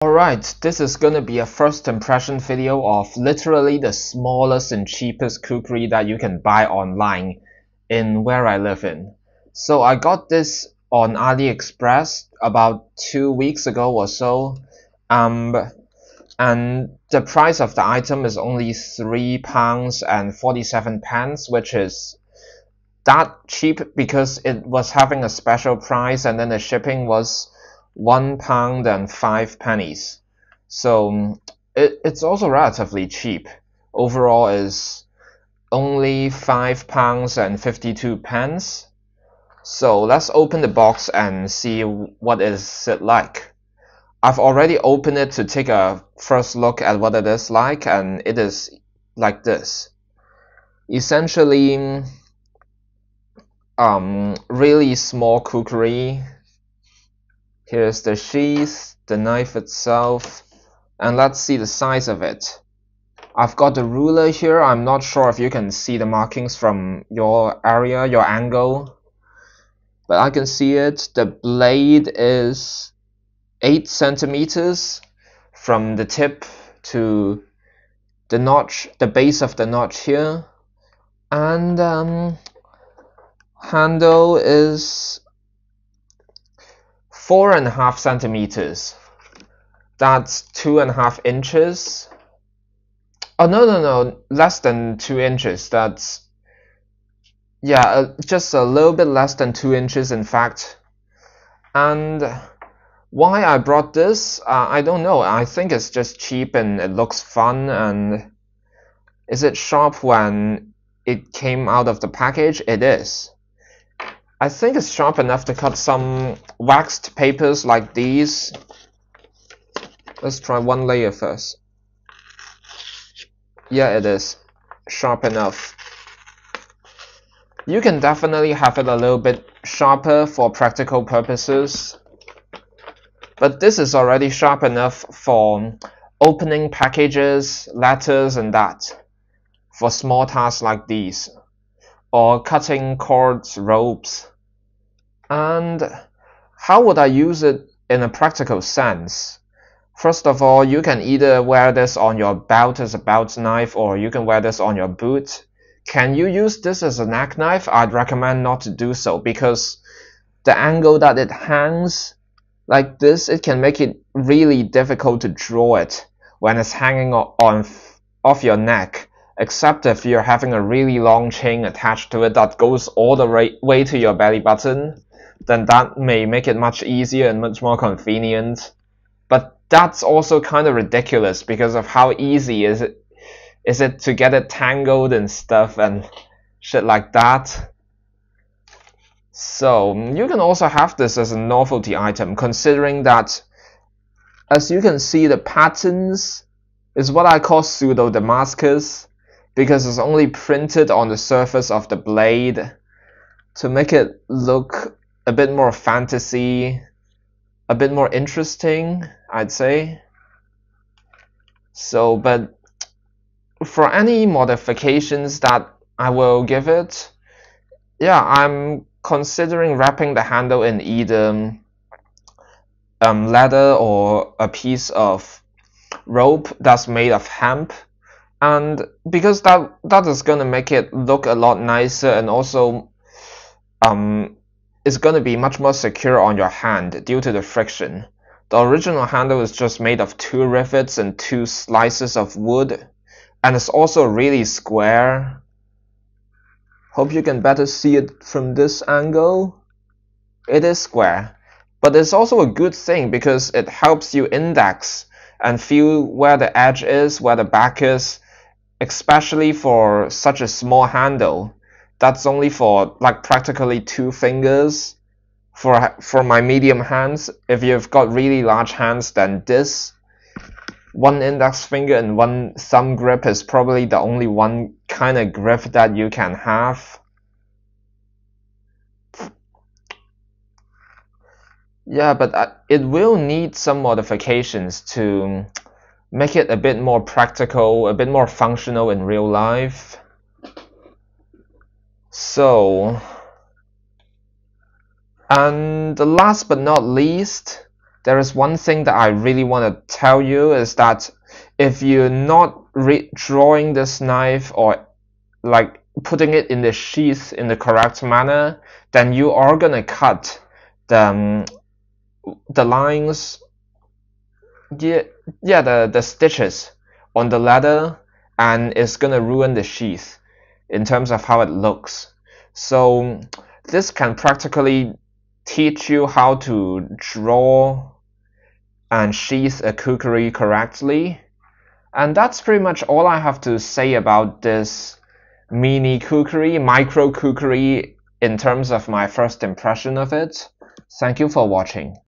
Alright, this is gonna be a first impression video of literally the smallest and cheapest kukri that you can buy online in where I live in. So I got this on AliExpress about 2 weeks ago or so, and the price of the item is only £3.47, which is that cheap because it was having a special price, and then the shipping was £1.05. So it's also relatively cheap. Overall is only £5.52. So let's open the box and see what is it like. I've already opened it to take a first look at what it is like, and it is like this. Essentially, really small kukri. Here's the sheath, the knife itself, and let's see the size of it. I've got the ruler here. I'm not sure if you can see the markings from your area, your angle, but I can see it. The blade is 8 centimeters from the tip to the notch, the base of the notch here, and handle is 4.5 centimeters. That's 2.5 inches. Oh no, less than 2 inches. That's, yeah, just a little bit less than 2 inches in fact. And why I brought this, I don't know. I think it's just cheap and it looks fun. And is it sharp when it came out of the package? It is. I think it's sharp enough to cut some waxed papers like these. Let's try one layer first. Yeah, it is sharp enough. You can definitely have it a little bit sharper for practical purposes, but this is already sharp enough for opening packages, letters, and that, for small tasks like these, or cutting cords, ropes. And how would I use it in a practical sense? First of all, you can either wear this on your belt as a belt knife, or you can wear this on your boot. Can you use this as a neck knife? I'd recommend not to do so, because the angle that it hangs like this, it can make it really difficult to draw it when it's hanging off your neck, except if you're having a really long chain attached to it that goes all the way to your belly button. Then that may make it much easier and much more convenient. But that's also kind of ridiculous because of how easy is it to get it tangled and stuff and shit like that. So you can also have this as a novelty item, considering that, as you can see, the patterns is what I call pseudo Damascus, because it's only printed on the surface of the blade to make it look a bit more fantasy, a bit more interesting, I'd say. So, but for any modifications that I will give it, yeah, I'm considering wrapping the handle in either leather or a piece of rope that's made of hemp, and because that is gonna make it look a lot nicer, and also it's going to be much more secure on your hand due to the friction. The original handle is just made of 2 rivets and 2 slices of wood, and it's also really square. Hope you can better see it from this angle. It is square, but it's also a good thing because it helps you index and feel where the edge is, where the back is, especially for such a small handle. That's only for like practically 2 fingers for my medium hands. If you've got really large hands, then this 1 index finger and 1 thumb grip is probably the only one kind of grip that you can have. Yeah, but it will need some modifications to make it a bit more practical, a bit more functional in real life. So, and last but not least, there is one thing that I really want to tell you is that if you're not drawing this knife or like putting it in the sheath in the correct manner, then you are gonna cut the lines, the stitches on the leather, and it's gonna ruin the sheath in terms of how it looks. So this can practically teach you how to draw and sheath a kukri correctly. And that's pretty much all I have to say about this mini kukri, micro kukri, in terms of my first impression of it. Thank you for watching.